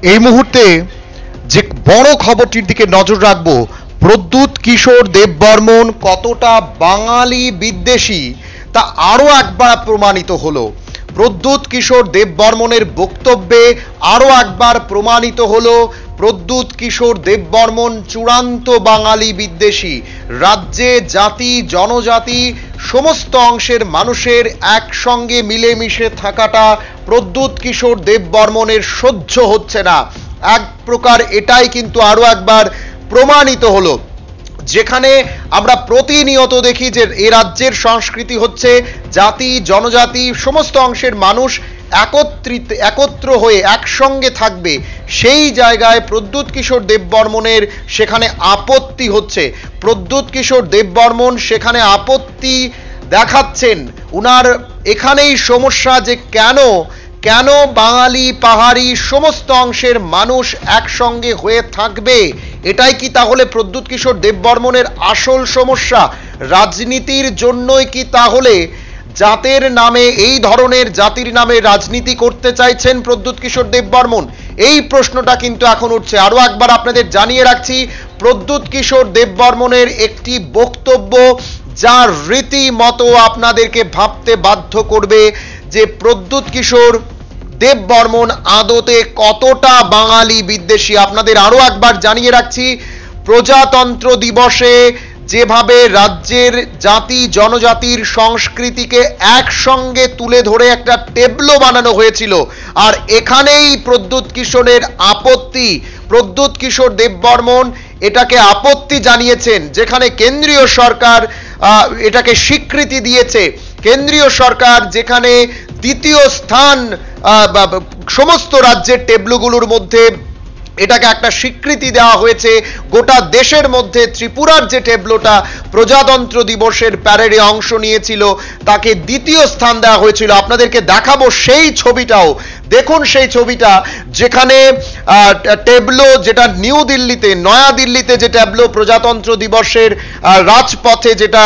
এই মুহূর্তে যে বড় খবরটির দিকে নজর রাখবো, প্রদ্যুৎ কিশোর দেববর্মন কতটা বাঙালি বিদ্বেষী তা আরো একবার প্রমাণিত হলো। প্রদ্যুৎ কিশোর দেববর্মনের বক্তব্যে আরো একবার প্রমাণিত হলো প্রদ্যুৎ কিশোর দেববর্মন চূড়ান্ত বাঙালি বিদ্বেষী। রাজ্যে জাতি জনজাতি সমস্ত অংশের মানুষের একসঙ্গে মিলেমিশে থাকাটা প্রদ্যুৎ কিশোর দেববর্মনের সহ্য হচ্ছে না। এক প্রকার এটাই কিন্তু আরো একবার প্রমাণিত হলো। যেখানে আমরা প্রতিনিয়ত দেখি যে এ রাজ্যের সংস্কৃতি হচ্ছে জাতি জনজাতি সমস্ত অংশের মানুষ একত্র হয়ে একসঙ্গে থাকবে, সেই জায়গায় প্রদ্যুৎ কিশোর দেববর্মনের সেখানে আপত্তি হচ্ছে। প্রদ্যুৎ কিশোর দেববর্মন সেখানে আপত্তি দেখাচ্ছেন। উনার এখানেই সমস্যা যে কেন বাঙালি পাহাড়ি সমস্ত অংশের মানুষ একসঙ্গে হয়ে থাকবে। এটাই কি তাহলে প্রদ্যুৎ কিশোর দেববর্মনের আসল সমস্যা? রাজনীতির জন্যই কি তাহলে জাতের নামে এই ধরনের জাতির নামে রাজনীতি করতে চাইছেন প্রদ্যুৎ কিশোর দেববর্মন? এই প্রশ্নটা কিন্তু এখন উঠছে। আরো একবার আপনাদের জানিয়ে রাখছি, প্রদ্যুৎ কিশোর দেববর্মনের একটি বক্তব্য যা রীতিমতো আপনাদেরকে ভাবতে বাধ্য করবে যে প্রদ্যুৎ কিশোর দেববর্মন আদতে কতটা বাঙালি বিদ্বেষী। আপনাদের আরো একবার জানিয়ে রাখছি, প্রজাতন্ত্র দিবসে যেভাবে রাজ্যের জাতি জনজাতির সংস্কৃতিকে একসঙ্গে তুলে ধরে একটা টেবলো বানানো হয়েছিল, আর এখানেই প্রদ্যুৎ কিশোরের আপত্তি। প্রদ্যুৎ কিশোর দেববর্মন এটাকে আপত্তি জানিয়েছেন, যেখানে কেন্দ্রীয় সরকার এটাকে স্বীকৃতি দিয়েছে। কেন্দ্রীয় সরকার যেখানে দ্বিতীয় স্থান সমস্ত রাজ্যের টেবলোগুলোর মধ্যে এটাকে একটা স্বীকৃতি দেওয়া হয়েছে। গোটা দেশের মধ্যে ত্রিপুরার যে টেবলোটা প্রজাতন্ত্র দিবসের প্যারেডে অংশ নিয়েছিল তাকে দ্বিতীয় স্থান দেওয়া হয়েছিল। আপনাদেরকে দেখাবো সেই ছবিটাও। দেখুন সেই ছবিটা, যেখানে টেবলো যেটা নিউ দিল্লিতে নয়া দিল্লিতে যে টেবলো প্রজাতন্ত্র দিবসের রাজপথে যেটা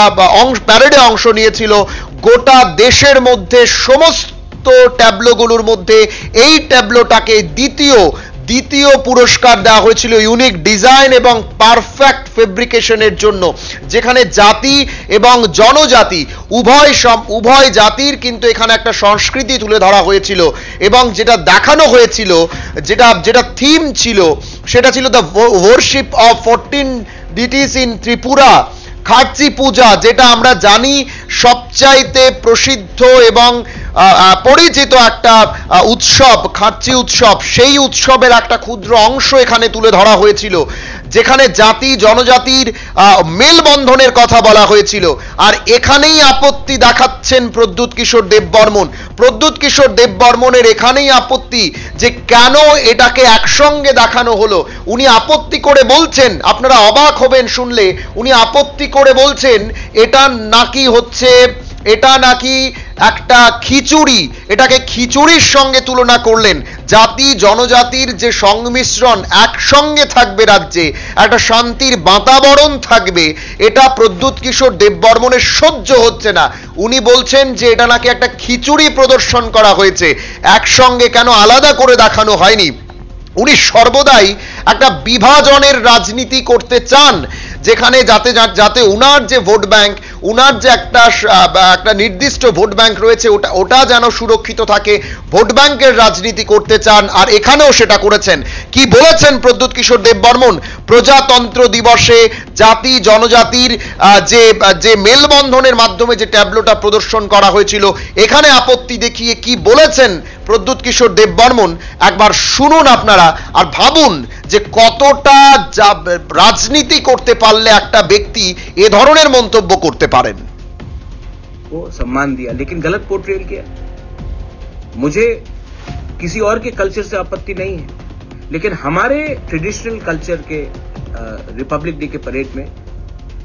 প্যারেডে অংশ নিয়েছিল, গোটা দেশের মধ্যে সমস্ত ট্যাবলোগুলোর মধ্যে এই ট্যাবলোটাকে দ্বিতীয় পুরস্কার দেওয়া হয়েছিল ইউনিক ডিজাইন এবং পারফেক্ট ফেব্রিকেশনের জন্য, যেখানে জাতি এবং জনজাতি উভয় জাতির কিন্তু এখানে একটা সংস্কৃতি তুলে ধরা হয়েছিল। এবং যেটা দেখানো হয়েছিল, যেটা থিম ছিল, সেটা ছিল the worship of 14 deities in Tripura, Kharchi Puja, যেটা আমরা জানি সবচাইতে প্রসিদ্ধ এবং পরিচিত একটা উৎসব, খার্চি উৎসব। সেই উৎসবের একটা ক্ষুদ্র অংশ এখানে তুলে ধরা হয়েছিল, যেখানে জাতি জনজাতির মেলবন্ধনের কথা বলা হয়েছিল। আর এখানেই আপত্তি দেখাচ্ছেন প্রদ্যুৎ কিশোর দেববর্মন। প্রদ্যুৎ কিশোর দেববর্মনের এখানেই আপত্তি যে কেন এটাকে একসঙ্গে দেখানো হলো। উনি আপত্তি করে বলছেন, আপনারা অবাক হবেন শুনলে, উনি আপত্তি করে বলছেন এটা নাকি একটা খিচুড়ি, এটাকে খিচুড়ির সঙ্গে তুলনা করলেন। জাতি জনজাতির যে সংমিশ্রণ একসঙ্গে থাকবে রাজ্যে, একটা শান্তির বাতাবরণ থাকবে, এটা প্রদ্যুৎ কিশোর দেববর্মনের সহ্য হচ্ছে না। উনি বলছেন যে এটা নাকি একটা খিচুড়ি প্রদর্শন করা হয়েছে, একসঙ্গে কেন আলাদা করে দেখানো হয়নি। উনি সর্বদাই একটা বিভাজনের রাজনীতি করতে চান, যেখানে যাতে উনার যে ভোট ব্যাংক, উনার যে একটা নির্দিষ্ট ভোট ব্যাংক রয়েছে ওটা যেন সুরক্ষিত থাকে, ভোট ব্যাংকের রাজনীতি করতে চান। আর এখানেও সেটা করেছেন। কি বলেছেন প্রদ্যুৎ কিশোর দেববর্মন? প্রজাতন্ত্র দিবসে জাতি জনজাতির যে মেলবন্ধনের মাধ্যমে যে ট্যাবলোটা প্রদর্শন করা হয়েছিল, এখানে আপত্তি দেখিয়ে কি বলেছেন প্রদ্যুৎ কিশোর দেববর্মন একবার শুনুন আপনারা, আর ভাবুন যে কতটা রাজনীতি করতে পারলে একটা ব্যক্তি এ ধরনের মন্তব্য করতে পারেন। वो सम्मान दिया लेकिन गलत पोर्ट्रेल किया। मुझे किसी और के कल्चर से आपत्ति नहीं है, लेकिन हमारे ट्रेडिशनल कल्चर के रिपब्लिक डे के परेड में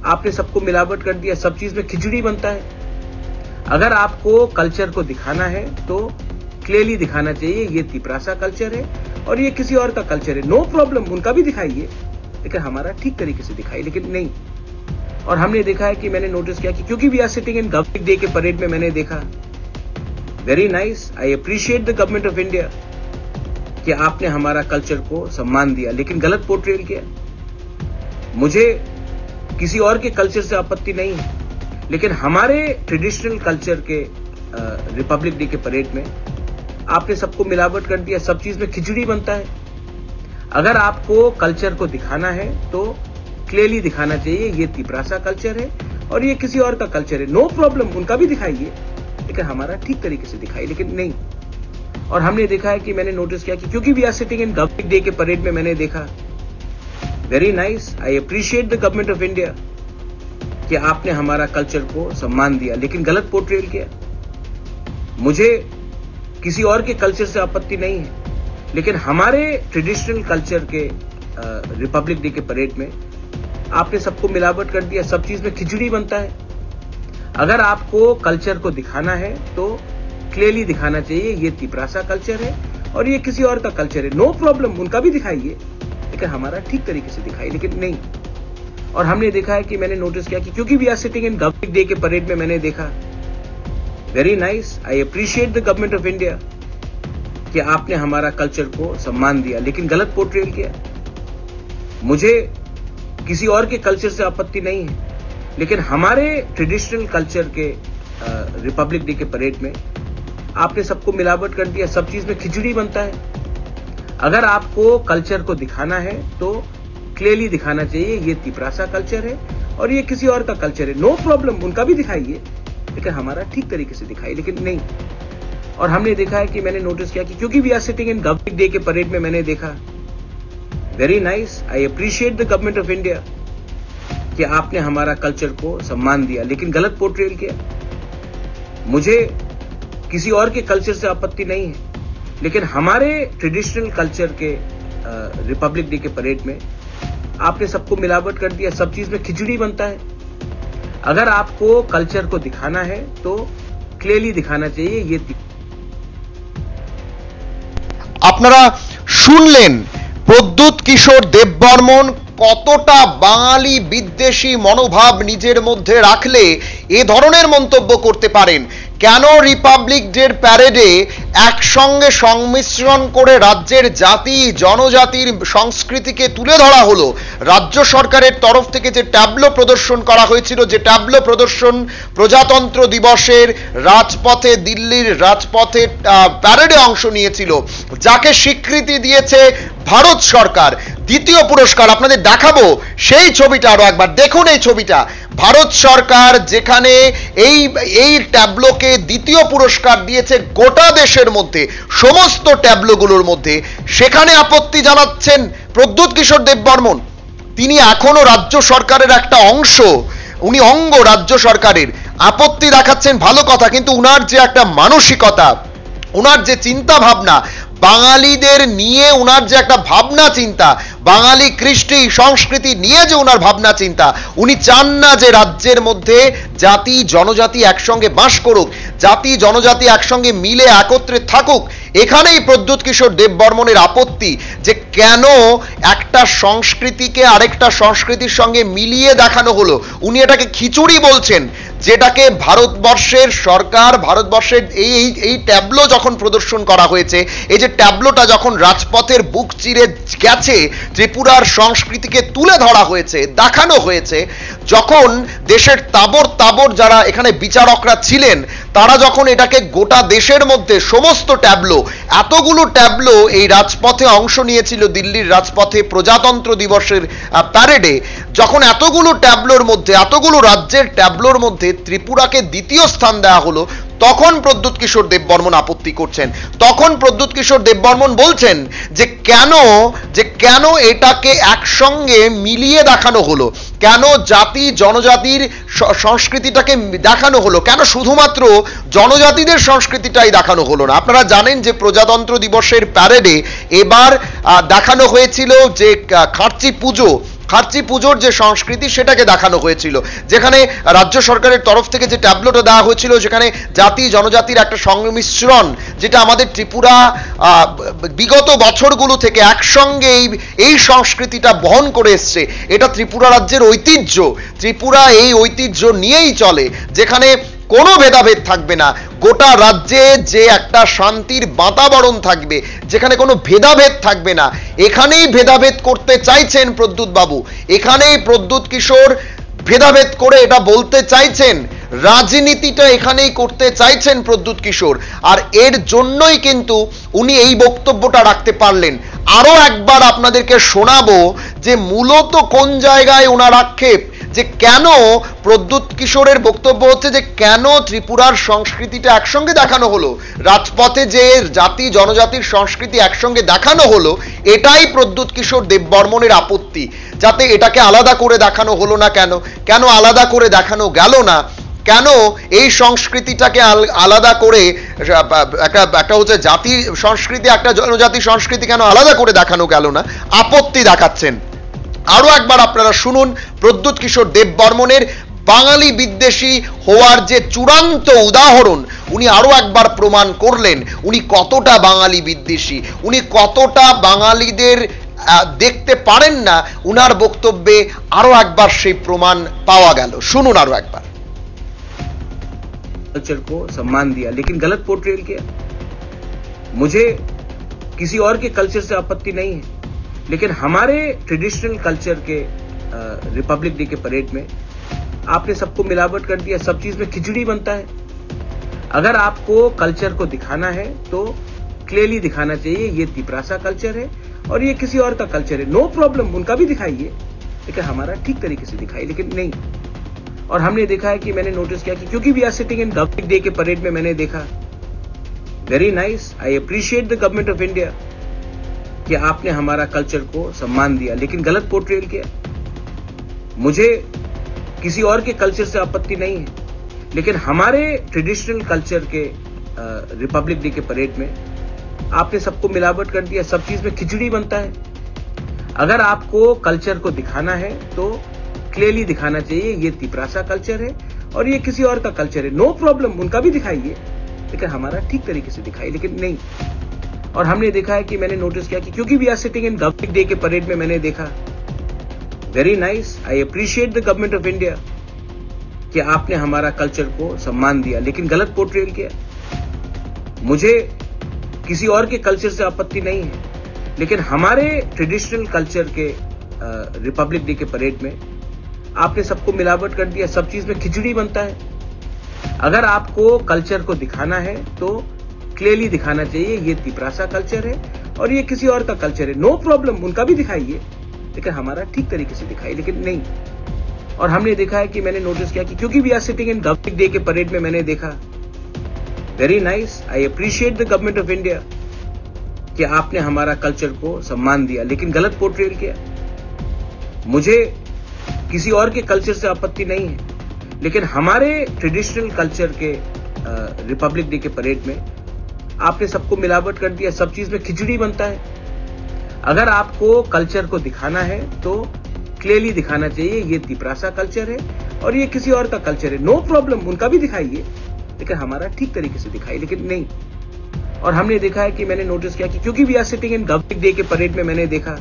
आपने सबको मिलावट कर दिया, सब चीज में खिचड़ी बनता है। अगर आपको कल्चर को दिखाना है तो क्लियरली दिखाना चाहिए ये तिपरासा कल्चर है और ये किसी और का कल्चर है। नो प्रॉब्लम, उनका भी दिखाइए, लेकिन हमारा ठीक तरीके से दिखाइए। लेकिन नहीं, और हमने देखा है कि मैंने नोटिस किया कि क्योंकि we are sitting in government day के परेड में मैंने देखा, very nice, I appreciate the government of India कि आपने हमारा कल्चर को सम्मान दिया लेकिन गलत पोर्ट्रेल किया। मुझे किसी और के कल्चर से आपत्ति नहीं है, लेकिन हमारे ट्रेडिशनल कल्चर के रिपब्लिक डे के परेड में आपने सबको मिलावट कर दिया। सब चीज में खिचड़ी बनता है। अगर आपको कल्चर को दिखाना है तो क्लियरली दिखाना चाहिए ये तिपरासा कल्चर है और ये किसी और का कल्चर है। नो प्रॉब्लम, उनका भी दिखाइए, लेकिन हमारा ठीक तरीके से दिखाइए, लेकिन नहीं। और हमने देखा है कि मैंने नोटिस किया कि क्योंकि we are sitting in government day के परेड में, मैंने देखा very nice, I appreciate the government of India कि आपने हमारा कल्चर को सम्मान दिया लेकिन गलत पोर्ट्रेल किया। मुझे किसी और के कल्चर से आपत्ति नहीं है, लेकिन हमारे ट्रेडिशनल कल्चर के रिपब्लिक डे के परेड में आपने सबको मिलावट कर दिया। सब चीज में खिचड़ी बनता है। अगर आपको कल्चर को दिखाना है तो क्लियरली दिखाना चाहिए ये तिपरासा कल्चर है और ये किसी और का कल्चर है। नो प्रॉब्लम, उनका भी दिखाइए, लेकिन हमारा ठीक तरीके से दिखाइए, लेकिन नहीं। और हमने देखा है कि मैंने नोटिस किया कि क्योंकि we are sitting in government day के परेड में, मैंने देखा very nice, I appreciate the government of India कि आपने हमारा कल्चर को सम्मान दिया लेकिन गलत पोर्ट्रेल किया। मुझे किसी और के कल्चर से आपत्ति नहीं है, लेकिन हमारे ट्रेडिशनल कल्चर के रिपब्लिक डे के परेड में आपने सबको मिलावट कर दिया। सब चीज में खिचड़ी बनता है। अगर आपको कल्चर को दिखाना है तो क्लियरली दिखाना चाहिए ये तिपरासा कल्चर है और ये किसी और का कल्चर है। नो प्रॉब्लम, उनका भी दिखाइए, लेकिन हमारा ठीक तरीके से दिखाइए, लेकिन नहीं। और हमने देखा है कि मैंने नोटिस किया कि क्योंकि we are sitting in government day के परेड में, मैंने देखा very nice, I appreciate the government of India कि आपने हमारा कल्चर को सम्मान दिया लेकिन गलत पोर्ट्रेल किया। मुझे किसी और के कल्चर से आपत्ति नहीं है, लेकिन हमारे ट्रेडिशनल कल्चर के रिपब्लिक डे के परेड में आपने सबको मिलावट कर दिया। सब चीज में खिचड़ी बनता है। अगर आपको कल्चर को दिखाना है तो क्लियरली दिखाना चाहिए ये। আপনারা শুনলেন প্রদ্যুৎ কিশোর দেববর্মন কতটা বাঙালি বিদ্বেষী মনোভাব নিজের মধ্যে রাখলে এ ধরনের মন্তব্য করতে পারেন। কেন রিপাবলিক ডের প্যারেডে একসঙ্গে সংমিশ্রণ করে রাজ্যের জাতি জনজাতির সংস্কৃতিকে তুলে ধরা হলো। রাজ্য সরকারের তরফ থেকে যে ট্যাবলো প্রদর্শন করা হয়েছিল, যে ট্যাবলো প্রদর্শন প্রজাতন্ত্র দিবসের রাজপথে, দিল্লির রাজপথে প্যারেডে অংশ নিয়েছিল, যাকে স্বীকৃতি দিয়েছে ভারত সরকার। দ্বিতীয় পুরস্কার আপনাদের দেখাবো সেই ছবিটা, আরো একবার দেখুন এই ছবিটা। ভারত সরকার যেখানে এই ট্যাবলোকে দ্বিতীয় পুরস্কার দিয়েছে গোটা দেশের মধ্যে, সমস্ত ট্যাবলোগুলোর মধ্যে, সেখানে আপত্তি জানাচ্ছেন প্রদ্যুৎ কিশোর দেববর্মন। তিনি এখনো রাজ্য সরকারের একটা অংশ, উনি অঙ্গ রাজ্য সরকারের। আপত্তি দেখাচ্ছেন, ভালো কথা, কিন্তু উনার যে একটা মানসিকতা, উনার যে চিন্তা ভাবনা, বাঙালিদের নিয়ে উনার যে একটা ভাবনা চিন্তা, বাঙালি কৃষ্টি সংস্কৃতি নিয়ে যে উনার ভাবনা চিন্তা, উনি চান না যে রাজ্যের মধ্যে জাতি জনজাতি একসঙ্গে বাস করুক, জাতি জনজাতি একসঙ্গে মিলে একত্রে থাকুক। এখানেই প্রদ্যুৎ কিশোর দেববর্মনের আপত্তি যে কেন একটা সংস্কৃতিকে আরেকটা সংস্কৃতির সঙ্গে মিলিয়ে দেখানো হলো। উনি এটাকে খিচুড়ি বলছেন, যেটাকে ভারতবর্ষের সরকার, ভারতবর্ষের এই ট্যাবলো যখন প্রদর্শন করা হয়েছে, এই যে ট্যাবলোটা যখন রাজপথের বুক চিরে গেছে, ত্রিপুরার সংস্কৃতিকে তুলে ধরা হয়েছে, দেখানো হয়েছে, যখন দেশের তাবর তাবর যারা এখানে বিচারকরা ছিলেন, তারা যখন এটাকে গোটা দেশের মধ্যে সমস্ত ট্যাবলো, এতগুলো ট্যাবলো এই রাজপথে অংশ নিয়েছিল, দিল্লির রাজপথে প্রজাতন্ত্র দিবসের প্যারেডে, যখন এতগুলো ট্যাবলোর মধ্যে, এতগুলো রাজ্যের ট্যাবলোর মধ্যে ত্রিপুরাকে দ্বিতীয় স্থান দেওয়া হলো, তখন প্রদ্যুৎ কিশোর দেববর্মন আপত্তি করছেন। তখন প্রদ্যুৎ কিশোর দেববর্মন বলছেন যে কেন এটাকে একসঙ্গে মিলিয়ে দেখানো হলো, কেন জাতি জনজাতির সংস্কৃতিটাকে দেখানো হলো, কেন শুধুমাত্র জনজাতিদের সংস্কৃতিটাই দেখানো হলো না। আপনারা জানেন যে প্রজাতন্ত্র দিবসের প্যারেডে এবার দেখানো হয়েছিল যে খার্চি পুজোর যে সংস্কৃতি, সেটাকে দেখানো হয়েছিল, যেখানে রাজ্য সরকারের তরফ থেকে যে ট্যাবলোটা দেওয়া হয়েছিল, যেখানে জাতি জনজাতির একটা সংমিশ্রণ, যেটা আমাদের ত্রিপুরা বিগত বছরগুলো থেকে একসঙ্গে এই সংস্কৃতিটা বহন করে এসছে। এটা ত্রিপুরা রাজ্যের ঐতিহ্য, ত্রিপুরা এই ঐতিহ্য নিয়েই চলে, যেখানে কোনো ভেদাভেদ থাকবে না, গোটা রাজ্যে যে একটা শান্তির বাতাবরণ থাকবে, যেখানে কোনো ভেদাভেদ থাকবে না, এখানেই ভেদাভেদ করতে চাইছেন প্রদ্যুৎ বাবু। এখানেই প্রদ্যুৎ কিশোর ভেদাভেদ করে এটা বলতে চাইছেন, রাজনীতিটা এখানেই করতে চাইছেন প্রদ্যুৎ কিশোর। আর এর জন্যই কিন্তু উনি এই বক্তব্যটা রাখতে পারলেন। আরো একবার আপনাদেরকে শোনাবো যে মূলত কোন জায়গায় ওনার আক্ষেপ, যে কেন প্রদ্যুৎ কিশোরের বক্তব্য হচ্ছে যে কেন ত্রিপুরার সংস্কৃতিটা একসঙ্গে দেখানো হলো, রাজপথে যে জাতি জনজাতির সংস্কৃতি একসঙ্গে দেখানো হলো, এটাই প্রদ্যুৎ কিশোর দেববর্মনের আপত্তি। যাতে এটাকে আলাদা করে দেখানো হলো না, কেন কেন আলাদা করে দেখানো গেল না, কেন এই সংস্কৃতিটাকে আলাদা করে একটা হচ্ছে জাতি সংস্কৃতি, একটা জনজাতি সংস্কৃতি কেন আলাদা করে দেখানো গেল না, আপত্তি দেখাচ্ছেন। আরো একবার আপনারা শুনুন প্রদ্যুৎ কিশোর দেববর্মনের বাঙালি বিদ্বেষী হওয়ার যে চূড়ান্ত উদাহরণ উনি আরো একবার প্রমাণ করলেন। উনি কতটা বাঙালি বিদ্বেষী, উনি কতটা বাঙালিদের দেখতে পারেন না, উনার বক্তব্যে আরো একবার সেই প্রমাণ পাওয়া গেল। শুনুন আরো একবার। कल्चर को सम्मान दिया लेकिन गलत पोर्ट्रेल किया। मुझे किसी और के कल्चर से आपत्ति नहीं है, लेकिन हमारे ट्रेडिशनल कल्चर के रिपब्लिक डे के परेड में आपने सबको मिलावट कर दिया, सब चीज में खिचड़ी बनता है। अगर आपको कल्चर को दिखाना है तो क्लियरली दिखाना चाहिए ये तिपरासा कल्चर है और ये किसी और का कल्चर है, नो प्रॉब्लम, उनका भी दिखाइए, लेकिन हमारा ठीक तरीके से दिखाइए। लेकिन नहीं। और हमने देखा है कि मैंने नोटिस किया कि क्योंकि we are sitting in republic day के परेड में, मैंने देखा very nice, I appreciate the government of India कि आपने हमारा कल्चर को सम्मान दिया लेकिन गलत पोर्ट्रेल किया। मुझे किसी और के कल्चर से आपत्ति नहीं है, लेकिन हमारे ट्रेडिशनल कल्चर के रिपब्लिक डे के परेड में आपने सबको मिलावट कर दिया, सब चीज में खिचड़ी बनता है। अगर आपको कल्चर को दिखाना है तो क्लियरली दिखाना चाहिए ये तिपरासा कल्चर है और ये किसी और का कल्चर है, नो प्रॉब्लम, उनका भी दिखाइए, लेकिन हमारा ठीक तरीके से दिखाइए। लेकिन नहीं। और हमने देखा है कि मैंने नोटिस किया कि क्योंकि we are sitting in republic day के परेड में, मैंने देखा very nice, I appreciate the government of India कि आपने हमारा कल्चर को सम्मान दिया लेकिन गलत पोर्ट्रेल किया। मुझे किसी और के कल्चर से आपत्ति नहीं है, लेकिन हमारे ट्रेडिशनल कल्चर के रिपब्लिक डे के परेड में आपने सबको मिलावट कर दिया, सब चीज में खिचड़ी बनता है। अगर आपको कल्चर को दिखाना है तो क्लियरली दिखाना चाहिए ये तिपरासा कल्चर है और ये किसी और का कल्चर है, नो प्रॉब्लम, उनका भी दिखाइए, लेकिन हमारा ठीक तरीके से दिखाइए। लेकिन नहीं। और हमने देखा है कि मैंने नोटिस किया कि क्योंकि we are sitting in republic day के परेड में, मैंने देखा very nice, I appreciate the government of India कि आपने हमारा कल्चर को सम्मान दिया लेकिन गलत पोर्ट्रेल किया। मुझे किसी और के कल्चर से आपत्ति नहीं है, लेकिन हमारे ट्रेडिशनल कल्चर के रिपब्लिक डे के परेड में आपने सबको मिलावट कर दिया, सब चीज में खिचड़ी बनता है। अगर आपको कल्चर को दिखाना है तो क्लियरली दिखाना चाहिए ये तिपरासा कल्चर है और ये किसी और का कल्चर है, नो प्रॉब्लम, उनका भी दिखाइए, लेकिन हमारा ठीक तरीके से दिखाइए। लेकिन नहीं। और हमने देखा है कि मैंने नोटिस किया कि क्योंकि we are sitting in republic day के परेड में, मैंने देखा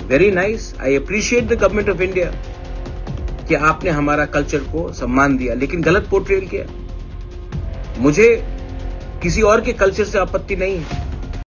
very nice, I appreciate the government of India कि आपने हमारा कल्चर को सम्मान दिया लेकिन गलत पोर्ट्रेल किया। मुझे किसी और के कल्चर से आपत्ति नहीं है,